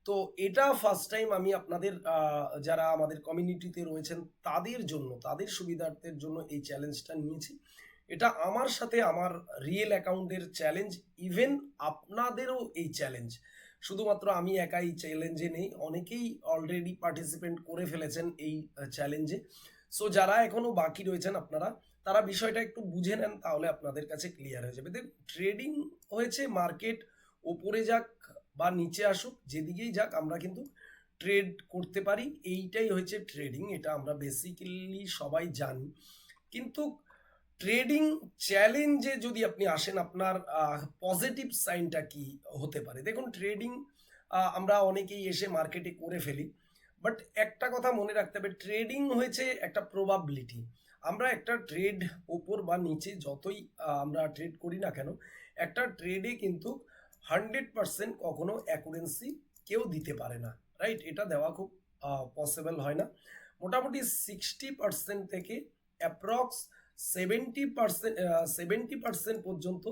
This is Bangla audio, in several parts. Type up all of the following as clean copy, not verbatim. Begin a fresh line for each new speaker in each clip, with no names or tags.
তো এটা ফার্স্ট টাইম আমি আপনাদের যারা আমাদের কমিউনিটিতে রয়েছেন তাদের জন্য, তাদের সুবিধার্থের জন্য এই চ্যালেঞ্জটা নিয়েছি। এটা আমার সাথে আমার রিয়েল অ্যাকাউন্টের চ্যালেঞ্জ, ইভেন আপনাদেরও এই চ্যালেঞ্জ। শুধুমাত্র আমি একাই চ্যালেঞ্জে নেই, অনেকেই অলরেডি পার্টিসিপেন্ট করে ফেলেছেন এই চ্যালেঞ্জে। সো যারা এখনো বাকি রয়েছেন আপনারা, তারা বিষয়টা একটু বুঝে নেন, তাহলে আপনাদের কাছে ক্লিয়ার হয়ে যাবে। দেখুন, ট্রেডিং হয়েছে মার্কেট ওপরে যাক বা নিচে আসুক, যেদিকেই যাক আমরা কিন্তু ট্রেড করতে পারি, এইটাই হচ্ছে ট্রেডিং। এটা আমরা বেসিক্যালি সবাই জানি। কিন্তু ট্রেডিং চ্যালেঞ্জে যদি আপনি আসেন, আপনার পজিটিভ সাইনটা কি হতে পারে? দেখুন, ট্রেডিং আমরা অনেকেই এসে মার্কেটে করে ফেলি, বাট একটা কথা মনে রাখতে হবে, ট্রেডিং হয়েছে একটা প্রবাবিলিটি। আমরা একটা ট্রেড ওপর বা নিচে যতই আমরা ট্রেড করি না কেন, একটা ট্রেডে কিন্তু 100% কখনো অ্যাকুরেন্সি কেউ দিতে পারে না, রাইট? এটা দেওয়া খুব পসিবল হয় না। মোটামুটি 60% থেকে অ্যাপ্রক্স 70% পর্যন্ত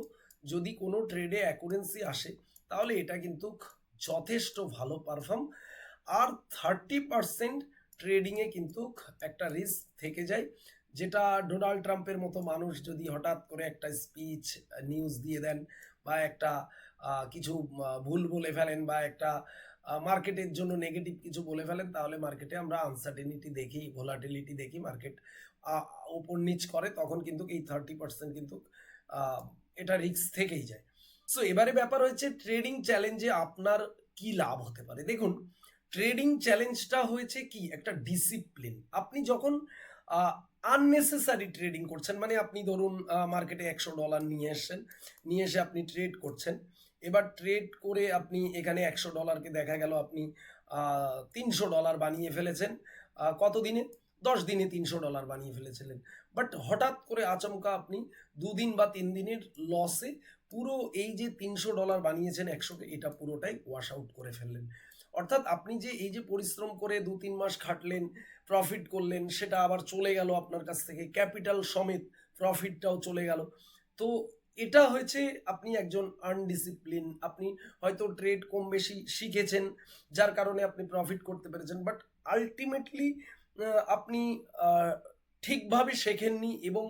যদি কোনো ট্রেডে অ্যাকুরেন্সি আসে, তাহলে এটা কিন্তু যথেষ্ট ভালো পারফর্ম। আর 30% ট্রেডিংয়ে কিন্তু একটা রিস্ক থেকে যায়, যেটা ডোনাল্ড ট্রাম্পের মতো মানুষ যদি হঠাৎ করে একটা স্পিচ নিউজ দিয়ে দেন, বা একটা কিছু ভুল বলে ফেলেন, বা একটা মার্কেটের জন্য নেগেটিভ কিছু বলে ফেলেন, তাহলে মার্কেটে আমরা আনসার্টেনিটি দেখি, ভোলাটিলিটি দেখি, মার্কেট ওপর নিচ করে, তখন কিন্তু এই 30% কিন্তু আহ, এটা রিস্ক থেকেই যায়। সো এবারে ব্যাপার হচ্ছে ট্রেডিং চ্যালেঞ্জে আপনার কি লাভ হতে পারে। দেখুন, ট্রেডিং চ্যালেঞ্জটা হয়েছে কি একটা ডিসিপ্লিন। আপনি যখন আননেসেসারি ট্রেডিং করছেন, মানে আপনি ধরুন মার্কেটে $100 নিয়ে এসছেন, নিয়ে এসে আপনি ট্রেড করছেন। এবার ট্রেড করে আপনি এখানে $100কে দেখা গেল আপনি $300 বানিয়ে ফেলেছেন। কত দিনে? 10 দিনে $300 বানিয়ে ফেলেছিলেন। বাট হঠাৎ করে আচমকা আপনি 2 দিন বা 3 দিনের লসে পুরো এই যে $300 বানিয়েছেন 100কে, এটা পুরোটাই ওয়াশ আউট করে ফেললেন। অর্থাৎ আপনি যে এই যে পরিশ্রম করে 2-3 মাস খাটলেন, প্রফিট করলেন, সেটা আবার চলে গেল আপনার কাছ থেকে, ক্যাপিটাল সমেত প্রফিটটাও চলে গেল। তো এটা হয়েছে আপনি একজন আনডিসিপ্লিন। আপনি হয়তো ট্রেড কম বেশি শিখেছেন, যার কারণে আপনি প্রফিট করতে পেরেছেন, বাট আলটিমেটলি আপনি ঠিকভাবে শেখেননি, এবং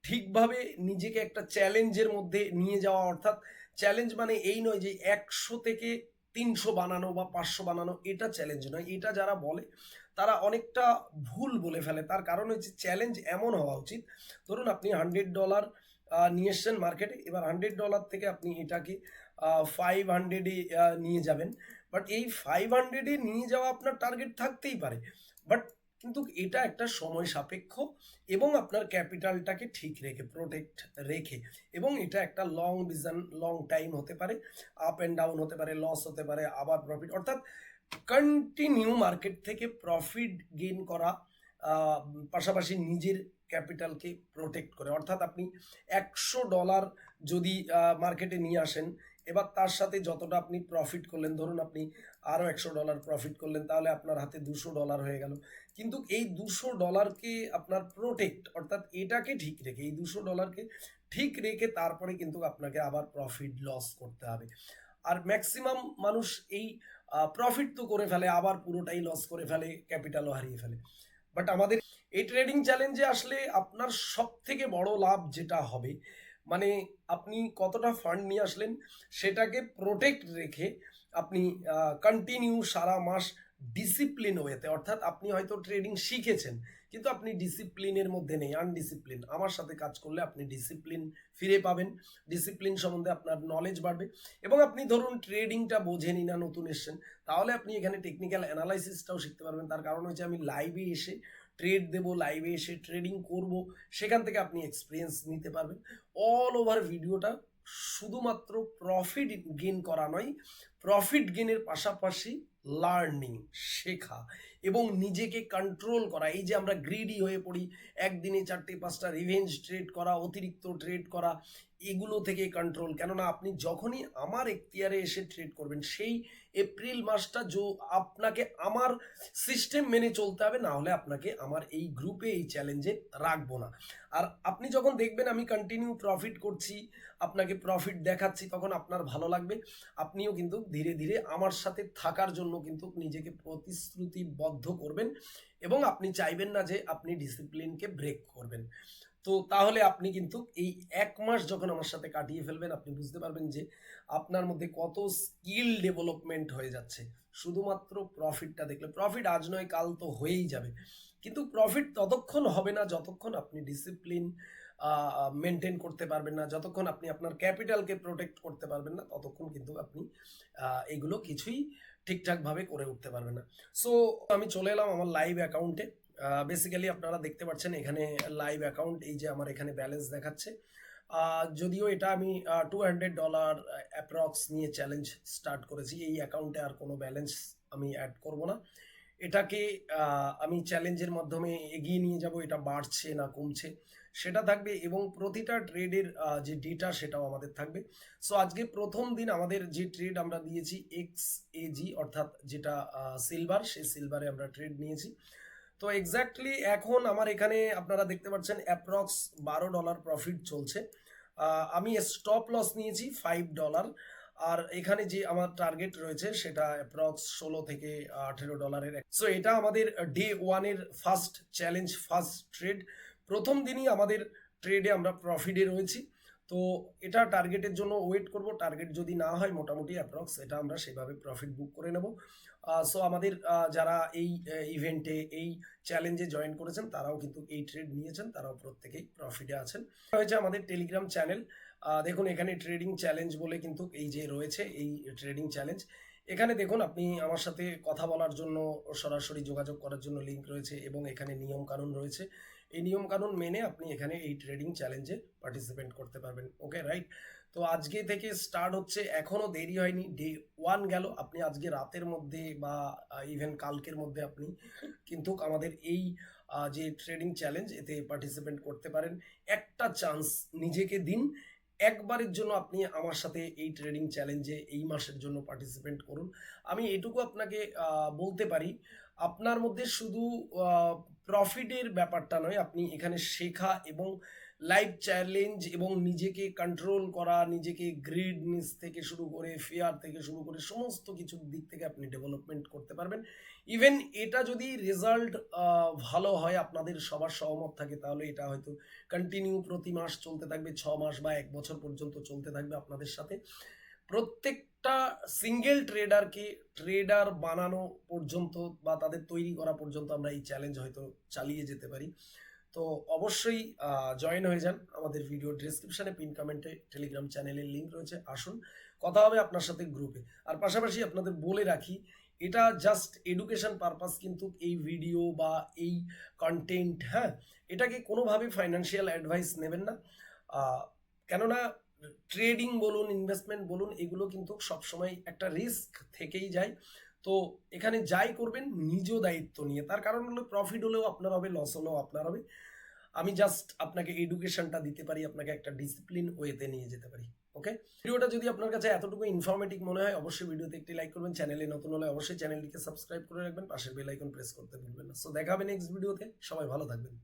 ঠিকভাবে নিজেকে একটা চ্যালেঞ্জের মধ্যে নিয়ে যাওয়া। অর্থাৎ চ্যালেঞ্জ মানে এই নয় যে 100 থেকে 300 বানানো বা 500 বানানো, এটা চ্যালেঞ্জ নয়। এটা যারা বলে তারা অনেকটা ভুল বলে ফেলে। তার কারণ হচ্ছে চ্যালেঞ্জ এমন হওয়া উচিত, ধরুন আপনি $100 নিয়ে এসছেন মার্কেটে, এবার $100 থেকে আপনি এটাকে 500-এ নিয়ে যাবেন। বাট এই 500-এ নিয়ে যাওয়া আপনার টার্গেট থাকতেই পারে, বাট কিন্তু এটা একটা সময় সাপেক্ষ, এবং আপনার ক্যাপিটালটাকে ঠিক রেখে, প্রোটেক্ট রেখে, এবং এটা একটা লং ভিশন, লং টাইম হতে পারে, আপ অ্যান্ড ডাউন হতে পারে, লস হতে পারে, আবার প্রফিট। অর্থাৎ কন্টিনিউ মার্কেট থেকে প্রফিট গেইন করা, পাশাপাশি নিজের ক্যাপিটালকে প্রোটেক্ট করে। অর্থাৎ আপনি $100 যদি মার্কেটে নিয়ে আসেন, এবার তার সাথে যতটা আপনি প্রফিট করলেন, ধরুন আপনি আরও $100 প্রফিট করলেন, তাহলে আপনার হাতে $200 হয়ে গেল। কিন্তু এই $200কে আপনার প্রোটেক্ট, অর্থাৎ এটাকে ঠিক রেখে, এই $200কে ঠিক রেখে তারপরে কিন্তু আপনাকে আবার প্রফিট লস করতে হবে। আর ম্যাক্সিমাম মানুষ এই প্রফিট তো করে ফেলে, আবার পুরোটাই লস করে ফেলে, ক্যাপিটালও হারিয়ে ফেলে। বাট আমাদের এই ট্রেডিং চ্যালেঞ্জে আসলে আপনার সব থেকে বড় লাভ যেটা হবে, মানে আপনি কতটা ফান্ড নিয়ে আসলেন সেটাকে প্রোটেক্ট রেখে আপনি কন্টিনিউ সারা মাস ডিসিপ্লিন ওয়েতে, অর্থাৎ আপনি হয়তো ট্রেডিং শিখেছেন কিন্তু আপনি ডিসিপ্লিনের মধ্যে নেই, আনডিসিপ্লিন। আমার সাথে কাজ করলে আপনি ডিসিপ্লিন ফিরে পাবেন, ডিসিপ্লিন সম্বন্ধে আপনার নলেজ বাড়বে। এবং আপনি ধরুন ট্রেডিংটা বোঝেনই না, নতুন এসছেন, তাহলে আপনি এখানে টেকনিক্যাল অ্যানালাইসিসটাও শিখতে পারবেন। তার কারণ হচ্ছে আমি লাইভে এসে ট্রেড দেবো, লাইভে এসে ট্রেডিং করব, সেখান থেকে আপনি এক্সপিরিয়েন্স নিতে পারবেন। অল ওভার ভিডিওটা শুধুমাত্র প্রফিট গেইন করা নয়, প্রফিট গেইনের পাশাপাশি লার্নিং, শেখা, এবং নিজেকে কন্ট্রোল করা। এই যে আমরা গ্রিডি হয়ে পড়ি, একদিনে 4-5টা রিভেঞ্জ ট্রেড করা, অতিরিক্ত ট্রেড করা, এগুলো থেকে কন্ট্রোল, কেননা আপনি যখনই আমার এখতিয়ারে এসে ট্রেড করবেন সেই এপ্রিল মাসটা আপনাকে আমার সিস্টেম মেনে চলতে হবে, না হলে আপনাকে আমার এই গ্রুপে এই চ্যালেঞ্জে রাখবো না। আর আপনি যখন দেখবেন আমি কন্টিনিউ প্রফিট করছি, আপনাকে প্রফিট দেখাচ্ছি, তখন আপনার ভালো লাগবে, আপনিও কিন্তু ধীরে ধীরে আমার সাথে থাকার জন্য কিন্তু নিজেকে প্রতিশ্রুতিবদ্ধ করবেন এবং আপনি চাইবেন না যে আপনি ডিসিপ্লিনকে ব্রেক করবেন। তো তাহলে আপনি কিন্তু এই 1 মাস যখন আমার সাথে কাটিয়ে ফেলবেন, আপনি বুঝতে পারবেন যে আপনার মধ্যে কত স্কিল ডেভেলপমেন্ট হয়ে যাচ্ছে শুধুমাত্র প্রফিটটা দেখলে। প্রফিট আজ নয় কাল তো হয়েই যাবে, কিন্তু প্রফিট ততক্ষণ হবে না যতক্ষণ আপনি ডিসিপ্লিন মেনটেন করতে পারবেন না, যতক্ষণ আপনি আপনার ক্যাপিটালকে প্রোটেক্ট করতে পারবেন না, ততক্ষণ কিন্তু আপনি এগুলো কিছুই ঠিকঠাকভাবে করে উঠতে পারবেন না। সো আমি চলে এলাম আমার লাইভ অ্যাকাউন্টে। বেসিক্যালি আপনারা দেখতে পাচ্ছেন এখানে লাইভ অ্যাকাউন্ট, এই যে আমার এখানে ব্যালেন্স দেখাচ্ছে। যদিও এটা আমি $200 অ্যাপ্রক্স নিয়ে চ্যালেঞ্জ স্টার্ট করেছি, এই অ্যাকাউন্টে আর কোনো ব্যালেন্স আমি অ্যাড করব না, এটাকে আমি চ্যালেঞ্জের মাধ্যমে এগিয়ে নিয়ে যাব, এটা বাড়ছে না কমছে সেটা থাকবে, এবং প্রতিটা ট্রেডের যে ডেটা সেটাও আমাদের থাকবে। সো আজকে প্রথম দিন আমাদের যে ট্রেড আমরা দিয়েছি XAG, অর্থাৎ যেটা সিলভার, সেই সিলভারে আমরা ট্রেড নিয়েছি। তো এক্স্যাক্টলি এখন আমার এখানে আপনারা দেখতে পাচ্ছেন অ্যাপ্রক্স $12 প্রফিট চলছে। আমি স্টপ লস নিয়েছি $5, আর এখানে যে আমার টার্গেট রয়েছে সেটা অ্যাপ্রক্স $16 থেকে $18। সো এটা আমাদের ডে ওয়ানের ফার্স্ট চ্যালেঞ্জ, ফার্স্ট ট্রেড। প্রথম দিনই আমাদের ট্রেডে আমরা প্রফিটে রয়েছি। তো এটা টার্গেটের জন্য ওয়েট করব, টার্গেট যদি না হয় মোটামুটি অ্যাপ্রক্স এটা আমরা সেভাবে প্রফিট বুক করে নেব। সো আমাদের যারা এই ইভেন্টে এই চ্যালেঞ্জে জয়েন করেছেন তারাও কিন্তু এই ট্রেড নিয়েছেন, তারাও প্রত্যেকেই প্রফিটে আছেন। হয়েছে আমাদের টেলিগ্রাম চ্যানেল, দেখুন এখানে ট্রেডিং চ্যালেঞ্জ বলে কিন্তু এই যে রয়েছে এই ট্রেডিং চ্যালেঞ্জ, এখানে দেখুন আপনি আমার সাথে কথা বলার জন্য, সরাসরি যোগাযোগ করার জন্য লিঙ্ক রয়েছে, এবং এখানে নিয়ম কানুন রয়েছে। এই নিয়ম কানুন মেনে আপনি এখানে এই ট্রেডিং চ্যালেঞ্জে পার্টিসিপেট করতে পারবেন। ওকে, রাইট। তো আজকে থেকে স্টার্ট হচ্ছে, এখনো দেরি হয়নি, ডে ওয়ান গেল, আপনি আজকে রাতের মধ্যে বা ইভেন কালকের মধ্যে আপনি কিন্তু আমাদের এই যে ট্রেডিং চ্যালেঞ্জ এতে পার্টিসিপেট করতে পারেন। একটা চান্স নিজেকে দিন, একবারের জন্য আপনি আমার সাথে এই ট্রেডিং চ্যালেঞ্জে এই মাসের জন্য পার্টিসিপেট করুন। আমি এটুকু আপনাকে বলতে পারি, আপনার মধ্যে শুধু প্রফিটের ব্যাপারটা নয়, আপনি এখানে শেখা এবং লাইফ চ্যালেঞ্জ এবং নিজেকে কন্ট্রোল করা, নিজেকে গ্রিডনেস থেকে শুরু করে ফেয়ার থেকে শুরু করে সমস্ত কিছুর দিক থেকে আপনি ডেভেলপমেন্ট করতে পারবেন। ইভেন এটা যদি রেজাল্ট ভালো হয়, আপনাদের সবার সহমত থাকে, তাহলে এটা হয়তো কন্টিনিউ প্রতি মাস চলতে থাকবে, 6 মাস বা 1 বছর পর্যন্ত চলতে থাকবে আপনাদের সাথে। প্রত্যেকটা সিঙ্গেল ট্রেডারকে ট্রেডার বানানো পর্যন্ত বা তাদের তৈরি করা পর্যন্ত আমরা এই চ্যালেঞ্জ হয়তো চালিয়ে যেতে পারি। তো অবশ্যই জয়েন হয়ে যান, আমাদের ভিডিও ডেসক্রিপশনে পিন কমেন্টে টেলিগ্রাম চ্যানেলের লিঙ্ক রয়েছে, আসুন কথা হবে আপনার সাথে গ্রুপে। আর পাশাপাশি আপনাদের বলে রাখি, এটা জাস্ট এডুকেশন পারপাস, কিন্তু এই ভিডিও বা এই কন্টেন্ট, হ্যাঁ, এটাকে কোনোভাবে ফাইন্যান্সিয়াল অ্যাডভাইস নেবেন না। কেননা ট্রেডিং বলুন, ইনভেস্টমেন্ট বলুন, এগুলো কিন্তু সবসময় একটা রিস্ক থেকেই যায়। তো এখানে যাই করবেন নিজ দায়িত্ব নিয়ে, তার কারণ হলো প্রফিট হলেও আপনার হবে, লস হলেও আপনার হবে। আমি জাস্ট আপনাকে এডুকেশনটা দিতে পারি, আপনাকে একটা ডিসিপ্লিন ওয়েতে নিয়ে যেতে পারি। ওকে, ভিডিওটা যদি আপনার কাছে এতটুকু ইনফরমেটিভ মনে হয়, অবশ্যই ভিডিওতে একটি লাইক করবেন, চ্যানেলে নতুন হলে অবশ্যই চ্যানেলটিকে সাবস্ক্রাইব করে রাখবেন, পাশের বেল আইকন প্রেস করতে ভুলবেন না। সো দেখা হবে নেক্সট ভিডিওতে, সবাই ভালো থাকবেন।